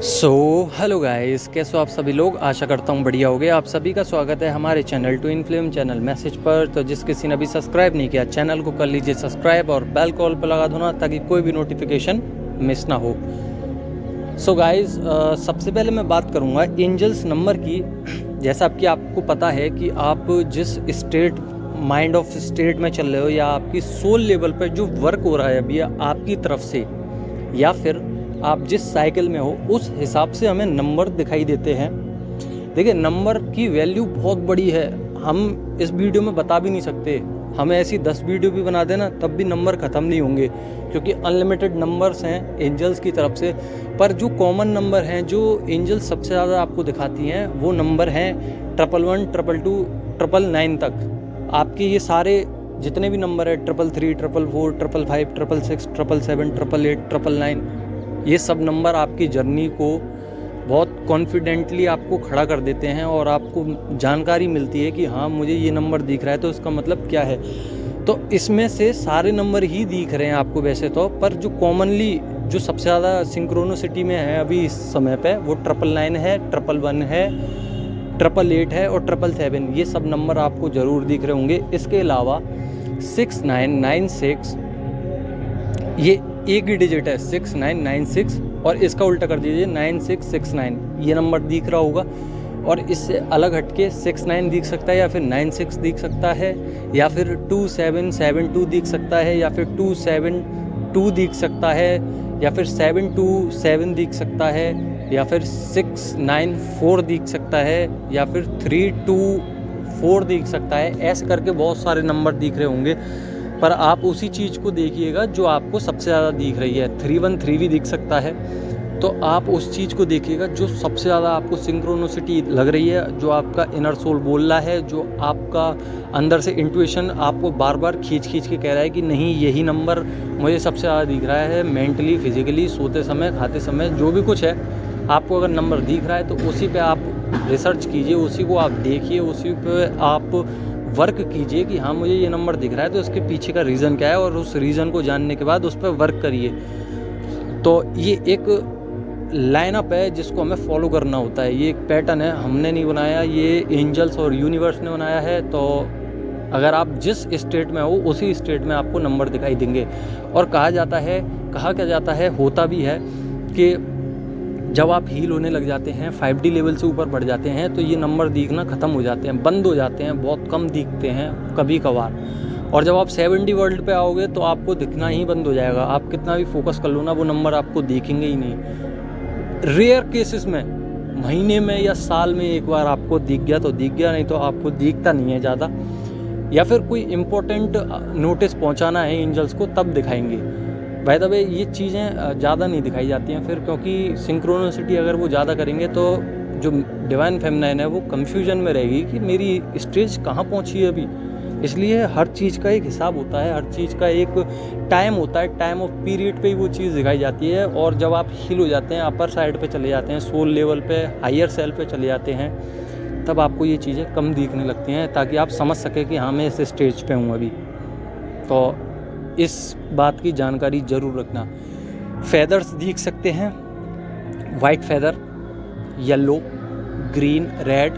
Hello guys, कैसे हो आप सभी लोग। आशा करता हूँ बढ़िया होगे। आप सभी का स्वागत है हमारे channel twin flame channel message पर। तो जिस किसी ने अभी सब्सक्राइब नहीं किया चैनल को कर लीजिए सब्सक्राइब और बेल कॉल पर लगा दो ना, ताकि कोई भी नोटिफिकेशन मिस ना हो। गाइस, सबसे पहले मैं बात करूँगा एंजल्स नंबर की। जैसा कि आपको पता है कि आप जिस स्टेट माइंड ऑफ स्टेट में चल रहे हो, या आपकी सोल लेवल पर जो वर्क हो रहा है अभी आपकी तरफ से, या फिर आप जिस साइकिल में हो, उस हिसाब से हमें नंबर दिखाई देते हैं। देखिए, नंबर की वैल्यू बहुत बड़ी है, हम इस वीडियो में बता भी नहीं सकते। हमें ऐसी 10 वीडियो भी बना देना तब भी नंबर ख़त्म नहीं होंगे, क्योंकि अनलिमिटेड नंबर्स हैं एंजल्स की तरफ से। पर जो कॉमन नंबर हैं, जो एंजल्स सबसे ज़्यादा आपको दिखाती हैं, वो नंबर हैं 11, 222, 999 तक। आपके ये सारे जितने भी नंबर है 333, 444, 555, 666, 777, 888, 999, ये सब नंबर आपकी जर्नी को बहुत कॉन्फिडेंटली आपको खड़ा कर देते हैं, और आपको जानकारी मिलती है कि हाँ, मुझे ये नंबर दिख रहा है तो इसका मतलब क्या है। तो इसमें से सारे नंबर ही दिख रहे हैं आपको वैसे तो, पर जो कॉमनली जो सबसे ज़्यादा सिंक्रोनिसिटी में है अभी इस समय पे, वो 999 है, 111 है, 888 है और 777। ये सब नंबर आपको ज़रूर दिख रहे होंगे। इसके अलावा 6996, ये एक ही डिजिट है 6996, और इसका उल्टा कर दीजिए 9669, ये नंबर दिख रहा होगा। और इससे अलग हटके 69 दिख सकता है, या फिर 96 दिख सकता है, या फिर 2772 दिख सकता है, या फिर 272 दिख सकता है, या फिर 727 दिख सकता है, या फिर 694 दिख सकता है, या फिर 324 दिख सकता है। ऐसे करके बहुत सारे नंबर दिख रहे होंगे, पर आप उसी चीज़ को देखिएगा जो आपको सबसे ज़्यादा दिख रही है। 313 भी दिख सकता है, तो आप उस चीज़ को देखिएगा जो सबसे ज़्यादा आपको सिंक्रोनिसिटी लग रही है, जो आपका इनर सोल बोल रहा है, जो आपका अंदर से इंट्यूशन आपको बार बार खींच के कह रहा है कि नहीं, यही नंबर मुझे सबसे ज़्यादा दिख रहा है। मेंटली, फिजिकली, सोते समय, खाते समय, जो भी कुछ है, आपको अगर नंबर दिख रहा है तो उसी पे आप रिसर्च कीजिए, उसी को आप देखिए, उसी पे आप वर्क कीजिए कि हाँ, मुझे ये नंबर दिख रहा है तो इसके पीछे का रीज़न क्या है, और उस रीज़न को जानने के बाद उस पर वर्क करिए। तो ये एक लाइनअप है जिसको हमें फॉलो करना होता है। ये एक पैटर्न है, हमने नहीं बनाया, ये एंजल्स और यूनिवर्स ने बनाया है। तो अगर आप जिस स्टेट में हो, उसी स्टेट में आपको नंबर दिखाई देंगे। और कहा क्या जाता है, होता भी है कि जब आप हील होने लग जाते हैं, 5D लेवल से ऊपर बढ़ जाते हैं, तो ये नंबर दिखना ख़त्म हो जाते हैं, बंद हो जाते हैं, बहुत कम दिखते हैं कभी कभार। और जब आप 7D वर्ल्ड पे आओगे तो आपको दिखना ही बंद हो जाएगा। आप कितना भी फोकस कर लो ना, वो नंबर आपको दिखेंगे ही नहीं। रेयर केसेस में महीने में या साल में एक बार आपको दिख गया तो दिख गया, नहीं तो आपको दिखता नहीं है ज़्यादा। या फिर कोई इम्पोर्टेंट नोटिस पहुँचाना है एंजल्स को, तब दिखाएंगे। बाय द वे, ये चीज़ें ज़्यादा नहीं दिखाई जाती हैं फिर, क्योंकि सिंक्रोनिसिटी अगर वो ज़्यादा करेंगे तो जो डिवाइन फेमिनाइन है वो कंफ्यूजन में रहेगी कि मेरी स्टेज कहाँ पहुँची है अभी। इसलिए हर चीज़ का एक हिसाब होता है, हर चीज़ का एक टाइम होता है, टाइम ऑफ पीरियड पे ही वो चीज़ दिखाई जाती है। और जब आप हील हो जाते हैं, अपर साइड पे चले जाते हैं, सोल लेवल पे, हायर सेल्फ पे चले जाते हैं, तब आपको ये चीज़ें कम दिखने लगती हैं, ताकि आप समझ सकें कि हाँ, मैं इस स्टेज पे हूँ अभी। तो इस बात की जानकारी ज़रूर रखना। फेदर्स दिख सकते हैं, white feather, yellow, green, red,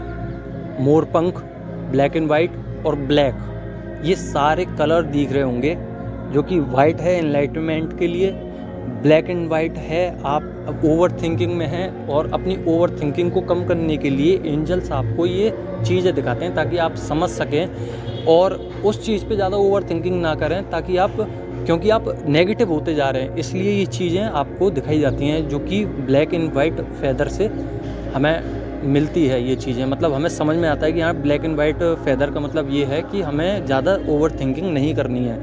मोरपंख, ब्लैक एंड वाइट और ब्लैक, ये सारे कलर दिख रहे होंगे। जो कि वाइट है एनलाइटमेंट के लिए, ब्लैक एंड वाइट है आप ओवर थिंकिंग में हैं, और अपनी ओवर थिंकिंग को कम करने के लिए एंजल्स आपको ये चीज़ें दिखाते हैं, ताकि आप समझ सकें और उस चीज़ पे ज़्यादा ओवर थिंकिंग ना करें, ताकि आप, क्योंकि आप नेगेटिव होते जा रहे हैं, इसलिए ये चीज़ें आपको दिखाई जाती हैं, जो कि ब्लैक एंड वाइट फेदर से हमें मिलती है। ये चीज़ें मतलब हमें समझ में आता है कि हाँ, ब्लैक एंड वाइट फेदर का मतलब ये है कि हमें ज़्यादा ओवर थिंकिंग नहीं करनी है।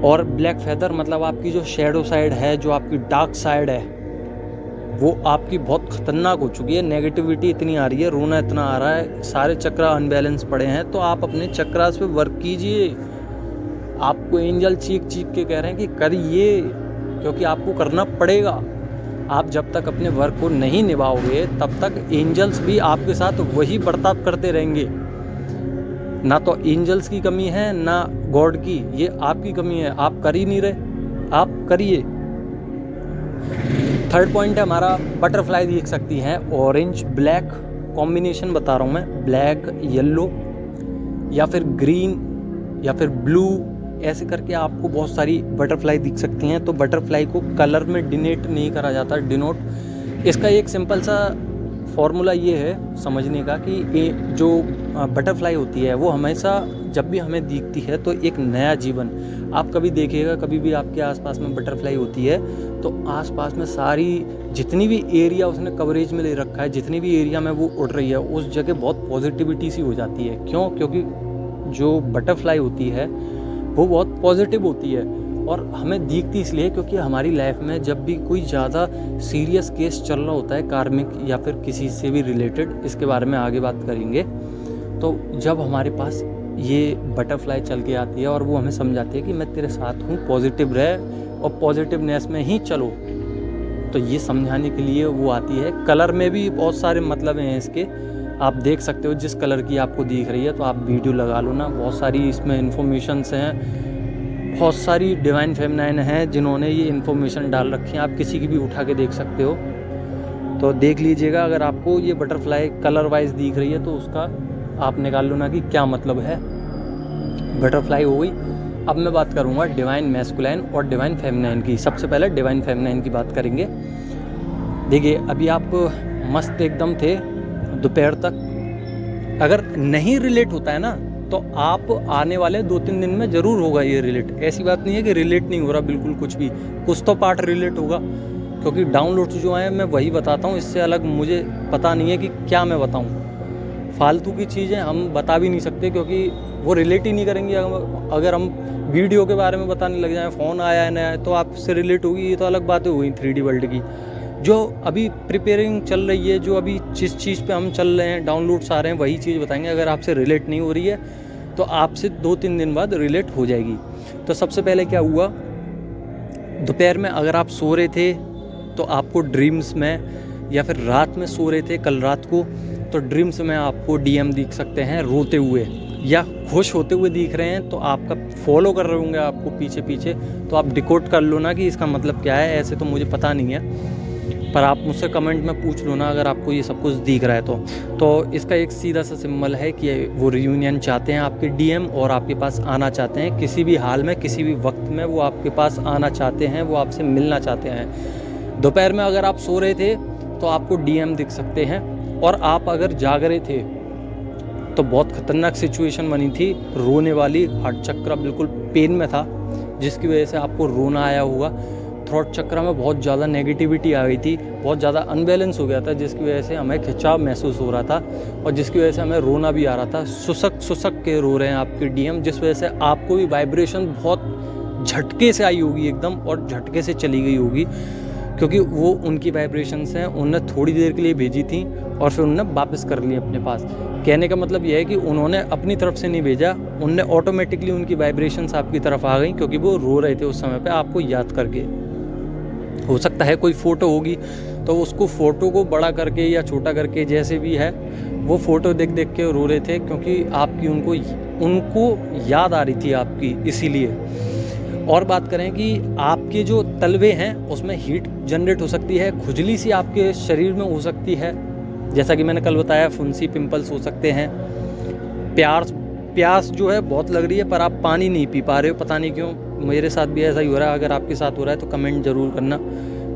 और ब्लैक फेदर मतलब आपकी जो शेडो साइड है, जो आपकी डार्क साइड है, वो आपकी बहुत ख़तरनाक हो चुकी है। नेगेटिविटी इतनी आ रही है, रोना इतना आ रहा है, सारे चक्रा अनबैलेंस पड़े हैं। तो आप अपने चक्रास पे वर्क कीजिए। आपको एंजल चीख के कह रहे हैं कि करिए, क्योंकि आपको करना पड़ेगा। आप जब तक अपने वर्क को नहीं निभाओगे, तब तक एंजल्स भी आपके साथ वही बर्ताव करते रहेंगे। ना तो एंजल्स की कमी है, ना गॉड की, ये आपकी कमी है। आप कर ही नहीं रहे, आप करिए। थर्ड पॉइंट है हमारा बटरफ्लाई दिख सकती हैं ऑरेंज ब्लैक कॉम्बिनेशन बता रहा हूँ मैं, ब्लैक येलो या फिर ग्रीन या फिर ब्लू, ऐसे करके आपको बहुत सारी बटरफ्लाई दिख सकती हैं। तो बटरफ्लाई को कलर में डिनोट नहीं करा जाता, डिनोट। इसका एक सिंपल सा फॉर्मूला ये है समझने का कि ये जो बटरफ्लाई होती है वो हमेशा जब भी हमें दिखती है तो एक नया जीवन, आप कभी देखिएगा कभी भी आपके आसपास में बटरफ्लाई होती है तो आसपास में सारी जितनी भी एरिया उसने कवरेज में ले रखा है, जितनी भी एरिया में वो उड़ रही है उस जगह बहुत पॉजिटिविटी सी हो जाती है। क्यों? क्योंकि जो बटरफ्लाई होती है वो बहुत पॉजिटिव होती है और हमें दिखती इसलिए क्योंकि हमारी लाइफ में जब भी कोई ज़्यादा सीरियस केस चल रहा होता है कार्मिक या फिर किसी से भी रिलेटेड, इसके बारे में आगे बात करेंगे, तो जब हमारे पास ये बटरफ्लाई चल के आती है और वो हमें समझाती है कि मैं तेरे साथ हूँ, पॉजिटिव रह और पॉजिटिवनेस में ही चलो, तो ये समझाने के लिए वो आती है। कलर में भी बहुत सारे मतलब हैं इसके, आप देख सकते हो जिस कलर की आपको दिख रही है तो आप वीडियो लगा लो ना, बहुत सारी इसमें इन्फॉर्मेशंस हैं, बहुत सारी डिवाइन फेमिनाइन हैं जिन्होंने ये इन्फॉर्मेशन डाल रखी है, आप किसी की भी उठा के देख सकते हो। तो देख लीजिएगा, अगर आपको ये बटरफ्लाई कलर वाइज दिख रही है तो उसका आप निकाल लो ना कि क्या मतलब है। बटरफ्लाई हो गई। अब मैं बात करूँगा डिवाइन मैस्कुलाइन और डिवाइन फेमिनाइन की। सबसे पहले डिवाइन फेमिनाइन की बात करेंगे। देखिए अभी आप मस्त एकदम थे दोपहर तक, अगर नहीं रिलेट होता है ना तो आप आने वाले 2-3 दिन में ज़रूर होगा ये रिलेट। ऐसी बात नहीं है कि रिलेट नहीं हो रहा, बिल्कुल कुछ तो पार्ट रिलेट होगा, क्योंकि डाउनलोड्स जो हैं मैं वही बताता हूँ, इससे अलग मुझे पता नहीं है कि क्या मैं बताऊँ। फालतू की चीज़ें हम बता भी नहीं सकते क्योंकि वो रिलेट ही नहीं करेंगी। अगर हम वीडियो के बारे में बताने लग जाएँ, फ़ोन आया है नया तो आपसे रिलेट होगी, ये तो अलग बातें हो गई 3D वर्ल्ड की। जो अभी प्रिपेयरिंग चल रही है, जो अभी जिस चीज़ पे हम चल रहे हैं, डाउनलोड्स आ रहे हैं, वही चीज़ बताएंगे। अगर आपसे रिलेट नहीं हो रही है तो आपसे 2-3 दिन बाद रिलेट हो जाएगी। तो सबसे पहले क्या हुआ, दोपहर में अगर आप सो रहे थे तो आपको ड्रीम्स में, या फिर रात में सो रहे थे कल रात को, तो ड्रीम्स में आपको DM दिख सकते हैं रोते हुए या खुश होते हुए दिख रहे हैं, तो आपका फॉलो कर रहे होंगे आपको पीछे पीछे, तो आप डिकोड कर लो ना कि इसका मतलब क्या है। ऐसे तो मुझे पता नहीं है, पर आप मुझसे कमेंट में पूछ लो ना अगर आपको ये सब कुछ दिख रहा है तो इसका एक सीधा सा सिंबल है कि वो रियूनियन चाहते हैं आपके DM और आपके पास आना चाहते हैं, किसी भी हाल में किसी भी वक्त में वो आपके पास आना चाहते हैं, वो आपसे मिलना चाहते हैं। दोपहर में अगर आप सो रहे थे तो आपको DM दिख सकते हैं, और आप अगर जाग रहे थे तो बहुत ख़तरनाक सिचुएशन बनी थी, रोने वाली, हार्ट चक्र बिल्कुल पेन में था जिसकी वजह से आपको रोना आया होगा। थ्रोट चक्र में बहुत ज़्यादा नेगेटिविटी आ गई थी, बहुत ज़्यादा अनबैलेंस हो गया था, जिसकी वजह से हमें खिंचाव महसूस हो रहा था और जिसकी वजह से हमें रोना भी आ रहा था। सुसक के रो रहे हैं आपके DM, जिस वजह से आपको भी वाइब्रेशन बहुत झटके से आई होगी एकदम, और झटके से चली गई होगी, क्योंकि वो उनकी वाइब्रेशंस हैं, उन्होंने थोड़ी देर के लिए भेजी थी और फिर उन्होंने वापस कर ली अपने पास। कहने का मतलब यह है कि उन्होंने अपनी तरफ से नहीं भेजा, उनने ऑटोमेटिकली उनकी वाइब्रेशंस आपकी तरफ आ गई, क्योंकि वो रो रहे थे उस समय पे आपको याद करके। हो सकता है कोई फ़ोटो होगी तो उसको फ़ोटो को बड़ा करके या छोटा करके, जैसे भी है, वो फ़ोटो देख देख के रो रहे थे क्योंकि आपकी उनको याद आ रही थी आपकी, इसीलिए। और बात करें कि आपके जो तलवे हैं उसमें हीट जनरेट हो सकती है, खुजली सी आपके शरीर में हो सकती है, जैसा कि मैंने कल बताया, फुंसी पिंपल्स हो सकते हैं, प्यास जो है बहुत लग रही है पर आप पानी नहीं पी पा रहे हो, पता नहीं क्यों। मेरे साथ भी ऐसा ही हो रहा है, अगर आपके साथ हो रहा है तो कमेंट ज़रूर करना।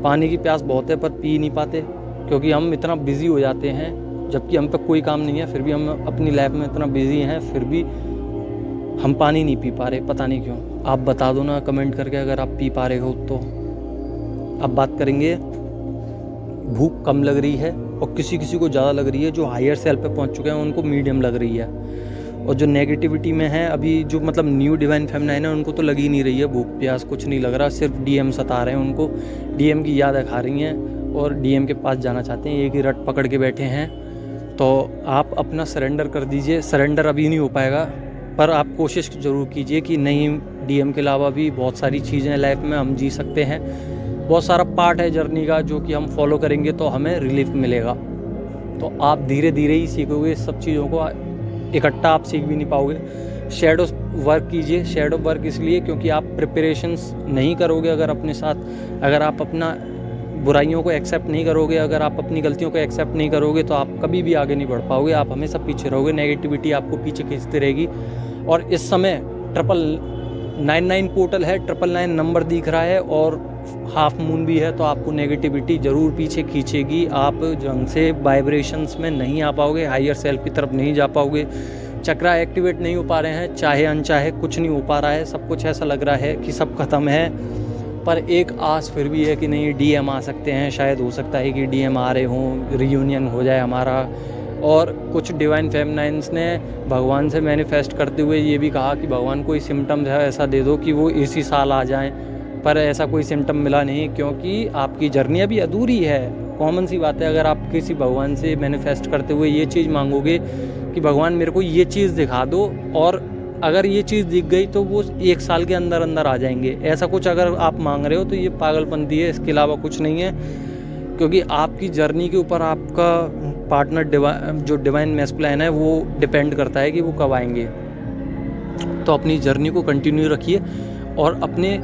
पानी की प्यास बहुत है पर पी नहीं पाते, क्योंकि हम इतना बिज़ी हो जाते हैं, जबकि हम पे कोई काम नहीं है, फिर भी हम अपनी लाइफ में इतना बिज़ी हैं, फिर भी हम पानी नहीं पी पा रहे, पता नहीं क्यों। आप बता दो ना कमेंट करके अगर आप पी पा रहे हो तो। अब बात करेंगे, भूख कम लग रही है और किसी को ज़्यादा लग रही है, जो हायर सेल्फ पे पहुंच चुके हैं उनको मीडियम लग रही है, और जो नेगेटिविटी में है अभी, जो मतलब न्यू डिवाइन फेमिनाइन है, उनको तो लग ही नहीं रही है भूख प्यास, कुछ नहीं लग रहा, सिर्फ DM सता रहे हैं उनको, DM की याद खा रही हैं और DM के पास जाना चाहते हैं, एक ही रट पकड़ के बैठे हैं। तो आप अपना सरेंडर कर दीजिए। सरेंडर अभी नहीं हो पाएगा पर आप कोशिश ज़रूर कीजिए कि नहीं, DM के अलावा भी बहुत सारी चीज़ें लाइफ में हम जी सकते हैं, बहुत सारा पार्ट है जर्नी का जो कि हम फॉलो करेंगे तो हमें रिलीफ मिलेगा। तो आप धीरे धीरे ही सीखोगे इस सब चीज़ों को, इकट्ठा आप सीख भी नहीं पाओगे। शैडो वर्क कीजिए। शैडो वर्क इसलिए क्योंकि आप प्रिपरेशंस नहीं करोगे अगर अपने साथ, अगर आप अपना बुराइयों को एक्सेप्ट नहीं करोगे, अगर आप अपनी गलतियों को एक्सेप्ट नहीं करोगे तो आप कभी भी आगे नहीं बढ़ पाओगे, आप हमेशा पीछे रहोगे, नेगेटिविटी आपको पीछे खींचती रहेगी। और इस समय 999 पोर्टल है, 999 नंबर दिख रहा है और हाफ मून भी है, तो आपको नेगेटिविटी ज़रूर पीछे खींचेगी। आप ढंग से वाइब्रेशंस में नहीं आ पाओगे, हायर सेल्फ की तरफ नहीं जा पाओगे, चक्रा एक्टिवेट नहीं हो पा रहे हैं, चाहे अनचाहे कुछ नहीं हो पा रहा है, सब कुछ ऐसा लग रहा है कि सब खत्म है। पर एक आस फिर भी है कि नहीं, डीएम आ सकते हैं, शायद हो सकता है कि डीएम आ रहे हों, रियूनियन हो जाए हमारा। और कुछ डिवाइन फेमिनाइंस ने भगवान से मैनिफेस्ट करते हुए ये भी कहा कि भगवान कोई सिम्टम्स है ऐसा दे दो कि वो इसी साल आ जाएं, पर ऐसा कोई सिम्टम मिला नहीं, क्योंकि आपकी जर्नी अभी अधूरी है। कॉमन सी बात है, अगर आप किसी भगवान से मैनिफेस्ट करते हुए ये चीज़ मांगोगे कि भगवान मेरे को ये चीज़ दिखा दो, और अगर ये चीज़ दिख गई तो वो 1 साल के अंदर अंदर आ जाएंगे, ऐसा कुछ अगर आप मांग रहे हो तो ये पागलपंती है, इसके अलावा कुछ नहीं है। क्योंकि आपकी जर्नी के ऊपर आपका पार्टनर जो डिवाइन मैस्कुलाइन है वो डिपेंड करता है कि वो कब आएंगे। तो अपनी जर्नी को कंटिन्यू रखिए और अपने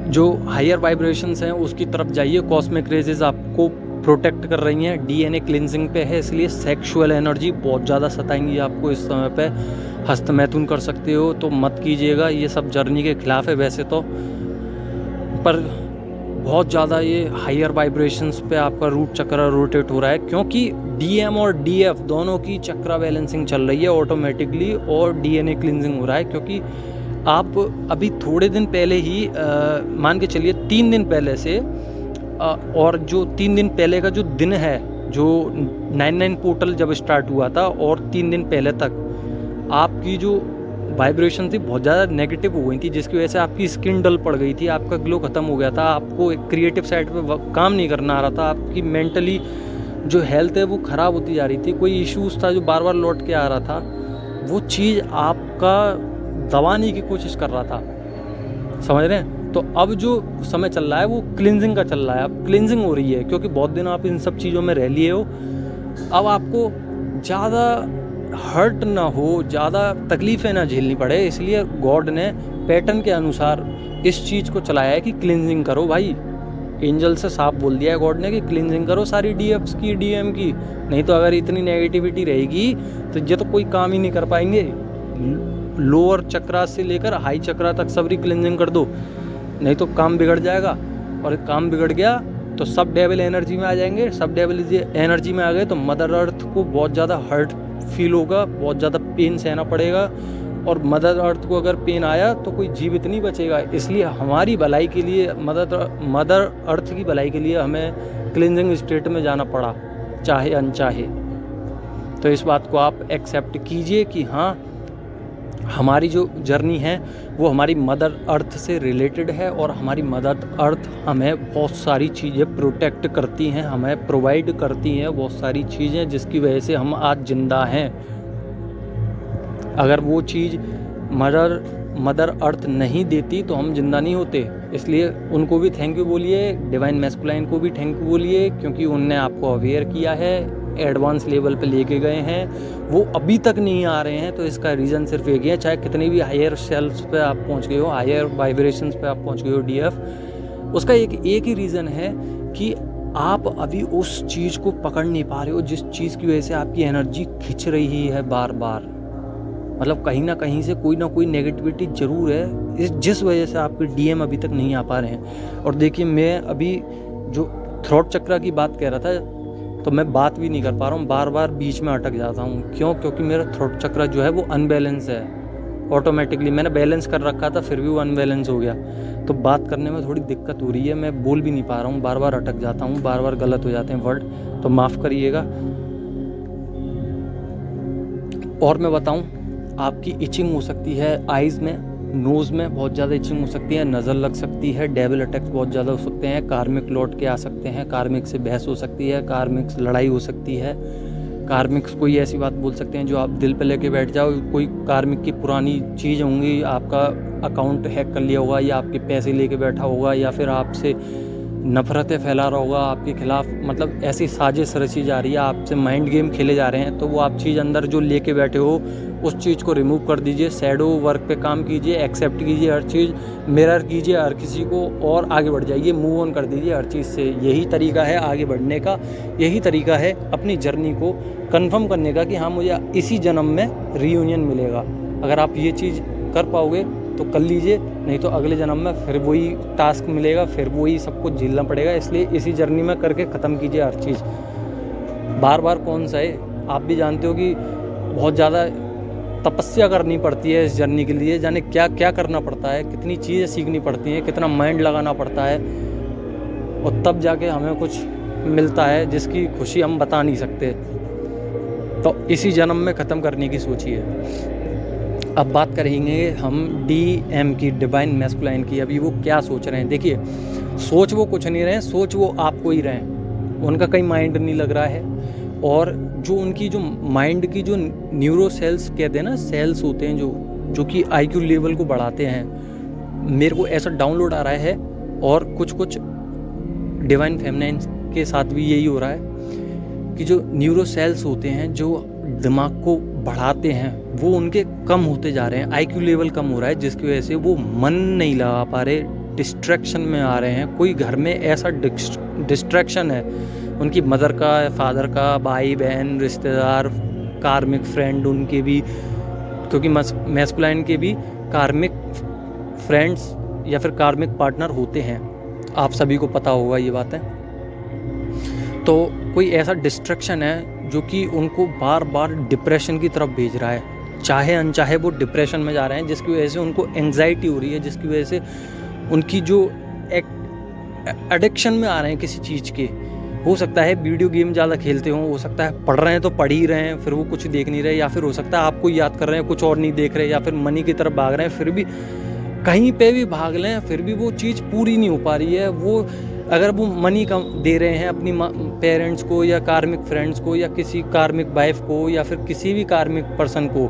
जो हायर वाइब्रेशंस हैं उसकी तरफ जाइए। कॉस्मिक रेजेस आपको प्रोटेक्ट कर रही हैं, डीएनए क्लिनजिंग पे है, इसलिए सेक्सुअल एनर्जी बहुत ज़्यादा सताएंगी आपको इस समय पे। हस्तमैथुन कर सकते हो तो मत कीजिएगा, ये सब जर्नी के खिलाफ है वैसे तो, पर बहुत ज़्यादा ये हायर वाइब्रेशंस पे आपका रूट चक्र रोटेट हो रहा है, क्योंकि डीएम और डीएफ दोनों की चक्रा बैलेंसिंग चल रही है ऑटोमेटिकली, और डीएनए क्लिनजिंग हो रहा है। क्योंकि आप अभी थोड़े दिन पहले ही मान के चलिए 3 दिन पहले से और जो 3 दिन पहले का जो दिन है, जो 99 पोर्टल जब स्टार्ट हुआ था और 3 दिन पहले तक आपकी जो वाइब्रेशन थी बहुत ज़्यादा नेगेटिव हो गई थी, जिसकी वजह से आपकी स्किन डल पड़ गई थी, आपका ग्लो ख़त्म हो गया था, आपको एक क्रिएटिव साइड पे काम नहीं करना आ रहा था, आपकी मेंटली जो हेल्थ है वो ख़राब होती जा रही थी, कोई इश्यूज़ था जो बार बार लौट के आ रहा था, वो चीज़ आपका दबाने की कोशिश कर रहा था, समझ रहे हैं। तो अब जो समय चल रहा है वो क्लिनजिंग का चल रहा है, अब क्लिनजिंग हो रही है, क्योंकि बहुत दिन आप इन सब चीज़ों में रह लिए हो। अब आपको ज़्यादा हर्ट ना हो, ज़्यादा तकलीफ़ें ना झेलनी पड़े, इसलिए गॉड ने पैटर्न के अनुसार इस चीज़ को चलाया है कि क्लिनजिंग करो भाई। एंजल से साफ बोल दिया है गॉड ने कि क्लिनजिंग करो सारी डीएफ्स की, डीएम की, नहीं तो अगर इतनी नेगेटिविटी रहेगी तो ये तो कोई काम ही नहीं कर पाएंगे। लोअर चक्रा से लेकर हाई चक्रा तक सबरी क्लिनजिंग कर दो, नहीं तो काम बिगड़ जाएगा, और काम बिगड़ गया तो सब डेविल एनर्जी में आ जाएंगे। सब डेविल एनर्जी में आ गए तो मदर अर्थ को बहुत ज़्यादा हर्ट फील होगा, बहुत ज़्यादा पेन सहना पड़ेगा, और मदर अर्थ को अगर पेन आया तो कोई जीवित नहीं बचेगा। इसलिए हमारी भलाई के लिए, मदर अर्थ की भलाई के लिए हमें क्लिनजिंग स्टेट में जाना पड़ा, चाहे अनचाहे। तो इस बात को आप एक्सेप्ट कीजिए कि हाँ, हमारी जो जर्नी है वो हमारी मदर अर्थ से रिलेटेड है, और हमारी मदर अर्थ हमें बहुत सारी चीज़ें प्रोटेक्ट करती हैं, हमें प्रोवाइड करती हैं बहुत सारी चीज़ें, जिसकी वजह से हम आज जिंदा हैं। अगर वो चीज़ मदर अर्थ नहीं देती तो हम जिंदा नहीं होते। इसलिए उनको भी थैंक यू बोलिए, डिवाइन मैस्कुलाइन को भी थैंक यू बोलिए, क्योंकि उनने आपको अवेयर किया है, एडवांस लेवल पे लेके गए हैं, वो अभी तक नहीं आ रहे हैं। तो इसका रीज़न सिर्फ एक ही है, चाहे कितनी भी हायर सेल्फ्स पे आप पहुंच गए हो, हायर वाइब्रेशंस पे आप पहुंच गए हो डीएफ, उसका एक ही रीज़न है कि आप अभी उस चीज़ को पकड़ नहीं पा रहे हो जिस चीज़ की वजह से आपकी एनर्जी खिंच रही है बार बार। मतलब कहीं ना कहीं से कोई ना कोई नेगेटिविटी ज़रूर है, जिस वजह से आपके डीएम अभी तक नहीं आ पा रहे हैं। और देखिए, मैं अभी जो थ्रोट चक्रा की बात कह रहा था, तो मैं बात भी नहीं कर पा रहा हूँ, बार बार बीच में अटक जाता हूँ। क्यों? क्योंकि मेरा थ्रोट चक्रा जो है वो अनबैलेंस है ऑटोमेटिकली। मैंने बैलेंस कर रखा था, फिर भी वो अनबैलेंस हो गया, तो बात करने में थोड़ी दिक्कत हो रही है, मैं बोल भी नहीं पा रहा हूँ, बार बार अटक जाता हूँ, बार बार गलत हो जाते हैं वर्ड, तो माफ़ करिएगा। और मैं बताऊँ, आपकी इचिंग हो सकती है आइज़ में, नोज़ में बहुत ज़्यादा इचिंग हो सकती है, नज़र लग सकती है, डेविल अटैक्स बहुत ज़्यादा हो सकते हैं, कार्मिक लौट के आ सकते हैं, कार्मिक से बहस हो सकती है, कार्मिक से लड़ाई हो सकती है, कार्मिक्स कोई ऐसी बात बोल सकते हैं जो आप दिल पे लेके बैठ जाओ। कोई कार्मिक की पुरानी चीज़ होंगी, आपका अकाउंट हैक कर लिया होगा, या आपके पैसे लेके बैठा होगा, या फिर आपसे नफ़रतें फैला रहा होगा आपके खिलाफ, मतलब ऐसी साजिश रची जा रही है, आपसे माइंड गेम खेले जा रहे हैं। तो वो आप चीज़ अंदर जो लेके बैठे हो उस चीज़ को रिमूव कर दीजिए, शैडो वर्क पे काम कीजिए, एक्सेप्ट कीजिए हर चीज़, मिरर कीजिए हर किसी को और आगे बढ़ जाइए, मूव ऑन कर दीजिए हर चीज़ से। यही तरीका है आगे बढ़ने का, यही तरीका है अपनी जर्नी को कंफर्म करने का कि हाँ मुझे इसी जन्म में रीयूनियन मिलेगा। अगर आप ये चीज़ कर पाओगे तो कर लीजिए, नहीं तो अगले जन्म में फिर वही टास्क मिलेगा, फिर वही सब कुछ झेलना पड़ेगा। इसलिए इसी जर्नी में करके ख़त्म कीजिए हर चीज़। बार बार कौन सा है, आप भी जानते हो कि बहुत ज़्यादा तपस्या करनी पड़ती है इस जर्नी के लिए, जाने क्या क्या करना पड़ता है, कितनी चीज़ें सीखनी पड़ती हैं, कितना माइंड लगाना पड़ता है, और तब जाके हमें कुछ मिलता है जिसकी खुशी हम बता नहीं सकते। तो इसी जन्म में ख़त्म करने की सोचिए। अब बात करेंगे हम DM की, डिवाइन मैस्कुलाइन की। अभी वो क्या सोच रहे हैं, देखिए सोच वो कुछ नहीं रहे हैं, सोच वो आपको ही रहे हैं, उनका कहीं माइंड नहीं लग रहा है। और जो उनकी जो माइंड की जो न्यूरो सेल्स कहते हैं ना, सेल्स होते हैं जो कि IQ लेवल को बढ़ाते हैं, मेरे को ऐसा डाउनलोड आ रहा है। और कुछ डिवाइन फेमिनाइन के साथ भी यही हो रहा है कि जो न्यूरो सेल्स होते हैं जो दिमाग को बढ़ाते हैं, वो उनके कम होते जा रहे हैं, IQ लेवल कम हो रहा है, जिसकी वजह से वो मन नहीं लगा पा रहे, डिस्ट्रैक्शन में आ रहे हैं। कोई घर में ऐसा डिस्ट्रैक्शन है, उनकी मदर का, फादर का, भाई बहन, रिश्तेदार, कार्मिक फ्रेंड उनके भी, क्योंकि मैस्कुलाइन के भी कार्मिक फ्रेंड्स या फिर कार्मिक पार्टनर होते हैं, आप सभी को पता होगा ये बातें। तो कोई ऐसा डिस्ट्रैक्शन है जो कि उनको बार बार डिप्रेशन की तरफ भेज रहा है, चाहे अनचाहे वो डिप्रेशन में जा रहे हैं, जिसकी वजह से उनको एंग्जाइटी हो रही है, जिसकी वजह से उनकी जो एडिक्शन में आ रहे हैं किसी चीज़ के। हो सकता है वीडियो गेम ज़्यादा खेलते हो सकता है पढ़ रहे हैं तो पढ़ ही रहे हैं, फिर वो कुछ देख नहीं रहे, या फिर हो सकता है आपको याद कर रहे हैं कुछ और नहीं देख रहे, या फिर मनी की तरफ भाग रहे हैं, फिर भी कहीं पे भी भाग लें फिर भी वो चीज़ पूरी नहीं हो पा रही है। वो अगर वो मनी कम दे रहे हैं अपनी पेरेंट्स को या कार्मिक फ्रेंड्स को या किसी कार्मिक वाइफ को या फिर किसी भी कार्मिक पर्सन को,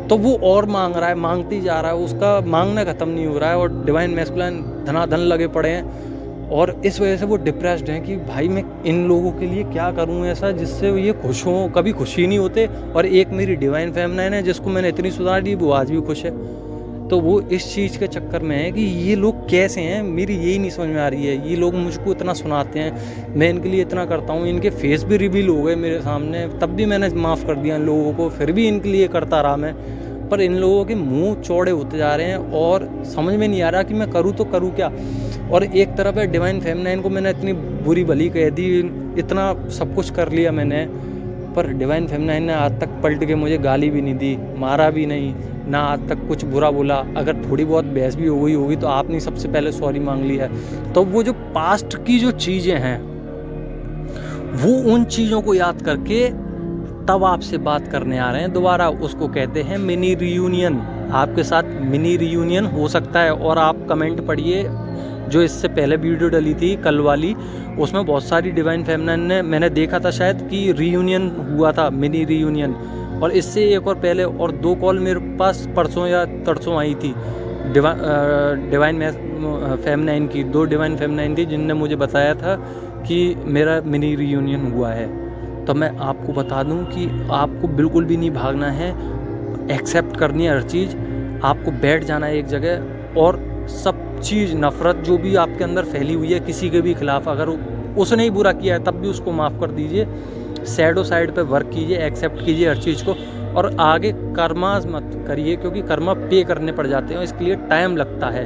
तो वो और मांग रहा है, मांगती जा रहा है, उसका मांगना ख़त्म नहीं हो रहा है। और डिवाइन मैस्कुलाइन धनाधन लगे पड़े हैं, और इस वजह से वो डिप्रेस्ड हैं कि भाई मैं इन लोगों के लिए क्या करूं ऐसा जिससे ये खुश हों, कभी खुशी नहीं होते। और एक मेरी डिवाइन फेमिनाइन है जिसको मैंने इतनी सुधार दी, वो आज भी खुश है। तो वो इस चीज़ के चक्कर में है कि ये लोग कैसे हैं, मेरी यही नहीं समझ में आ रही है। ये लोग मुझको इतना सुनाते हैं, मैं इनके लिए इतना करता हूँ, इनके फेस भी रिवील हो गए मेरे सामने, तब भी मैंने माफ़ कर दिया इन लोगों को, फिर भी इनके लिए करता रहा मैं। पर इन लोगों के मुंह चौड़े होते जा रहे हैं और समझ में नहीं आ रहा कि मैं करूँ तो करूँ क्या। और एक तरफ है डिवाइन फेमिनाइन को मैंने इतनी बुरी भली कह दी, इतना सब कुछ कर लिया मैंने, पर डिवाइन फेमिनाइन ने आज तक पलट के मुझे गाली भी नहीं दी, मारा भी नहीं, ना आज तक कुछ बुरा बोला। अगर थोड़ी बहुत बहस भी हो गई होगी तो आपने सबसे पहले सॉरी मांग लिया है। तो वो जो पास्ट की जो चीज़ें हैं, वो उन चीज़ों को याद करके तब आपसे बात करने आ रहे हैं दोबारा। उसको कहते हैं मिनी रीयूनियन। आपके साथ मिनी रीयूनियन हो सकता है। और आप कमेंट पढ़िए, जो इससे पहले वीडियो डली थी कल वाली, उसमें बहुत सारी डिवाइन फेमिनाइन ने, मैंने देखा था शायद कि रीयूनियन हुआ था, मिनी रीयूनियन। और इससे एक और पहले और 2 कॉल मेरे पास परसों या तरसों आई थी डिवाइन फेमिनाइन की। 2 डिवाइन फेमिनाइन थी जिनने मुझे बताया था कि मेरा मिनी रीयूनियन हुआ है। तो मैं आपको बता दूं कि आपको बिल्कुल भी नहीं भागना है, एक्सेप्ट करनी है हर चीज़। आपको बैठ जाना है एक जगह और सब चीज़, नफ़रत जो भी आपके अंदर फैली हुई है किसी के भी खिलाफ, अगर उसने ही बुरा किया है तब भी उसको माफ़ कर दीजिए। शैडो साइड पे वर्क कीजिए, एक्सेप्ट कीजिए हर चीज़ को, और आगे कर्मास मत करिए, क्योंकि कर्मा पे करने पड़ जाते हैं, इसके लिए टाइम लगता है।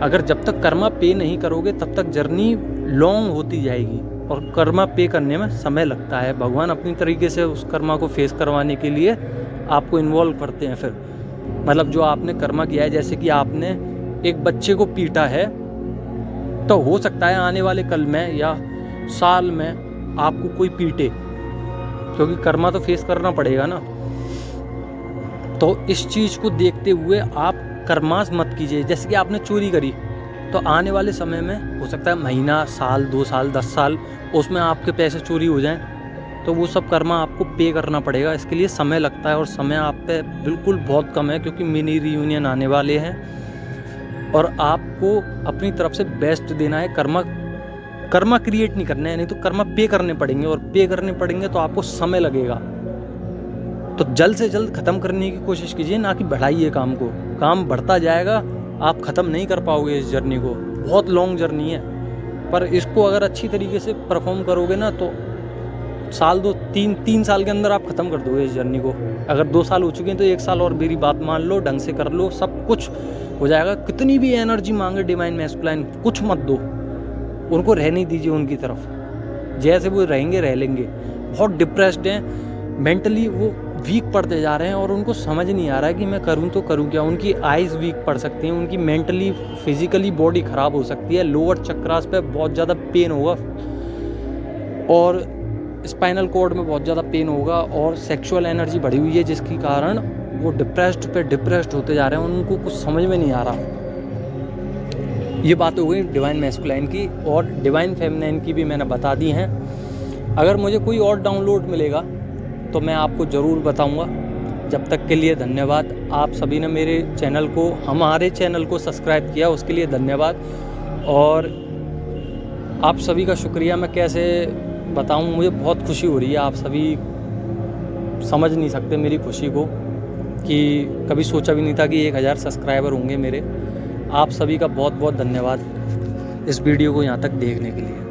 अगर जब तक कर्मा पे नहीं करोगे तब तक जर्नी लॉन्ग होती जाएगी, और कर्मा पे करने में समय लगता है। भगवान अपनी तरीके से उस कर्मा को फेस करवाने के लिए आपको इन्वॉल्व करते हैं। फिर मतलब जो आपने कर्मा किया है, जैसे कि आपने एक बच्चे को पीटा है, तो हो सकता है आने वाले कल में या साल में आपको कोई पीटे, क्योंकि कर्मा तो फेस करना पड़ेगा ना। तो इस चीज़ को देखते हुए आप कर्मास मत कीजिए। जैसे कि आपने चोरी करी, तो आने वाले समय में हो सकता है महीना, साल, 2 साल, 10 साल उसमें आपके पैसे चोरी हो जाएं, तो वो सब कर्मा आपको पे करना पड़ेगा। इसके लिए समय लगता है, और समय आप पे बिल्कुल बहुत कम है, क्योंकि मिनी रीयूनियन आने वाले हैं और आपको अपनी तरफ से बेस्ट देना है। कर्मा क्रिएट नहीं करना है, नहीं तो कर्मा पे करने पड़ेंगे, और पे करने पड़ेंगे तो आपको समय लगेगा। तो जल्द से जल्द ख़त्म करने की कोशिश कीजिए, ना कि बढ़ाइए काम को। काम बढ़ता जाएगा, आप ख़त्म नहीं कर पाओगे इस जर्नी को। बहुत लॉन्ग जर्नी है, पर इसको अगर अच्छी तरीके से परफॉर्म करोगे ना तो साल 2-3 साल के अंदर आप ख़त्म कर दोगे इस जर्नी को। अगर 2 साल हो चुके हैं तो 1 साल और मेरी बात मान लो, ढंग से कर लो, सब कुछ हो जाएगा। कितनी भी एनर्जी मांगे डिवाइन मैस्कुलाइन, कुछ मत दो उनको, रहने दीजिए उनकी तरफ। जैसे वो रहेंगे रह लेंगे। बहुत डिप्रेस्ड हैं, मेंटली वो वीक पड़ते जा रहे हैं और उनको समझ नहीं आ रहा है कि मैं करूं तो करूं क्या। उनकी आइज़ वीक पड़ सकती हैं, उनकी मेंटली फिजिकली बॉडी ख़राब हो सकती है। लोअर चक्रास पे बहुत ज़्यादा पेन होगा और स्पाइनल कॉर्ड में बहुत ज़्यादा पेन होगा और सेक्सुअल एनर्जी बढ़ी हुई है, जिसके कारण वो डिप्रेस्ड होते जा रहे हैं। उनको कुछ समझ में नहीं आ रहा। ये बात हो गई डिवाइन मैस्कुलाइन की, और डिवाइन फेमिनाइन की भी मैंने बता दी हैं। अगर मुझे कोई और डाउनलोड मिलेगा तो मैं आपको ज़रूर बताऊंगा। जब तक के लिए धन्यवाद। आप सभी ने मेरे चैनल को, हमारे चैनल को सब्सक्राइब किया, उसके लिए धन्यवाद। और आप सभी का शुक्रिया मैं कैसे बताऊं, मुझे बहुत खुशी हो रही है। आप सभी समझ नहीं सकते मेरी खुशी को, कि कभी सोचा भी नहीं था कि 1000 सब्सक्राइबर होंगे मेरे। आप सभी का बहुत बहुत धन्यवाद इस वीडियो को यहाँ तक देखने के लिए।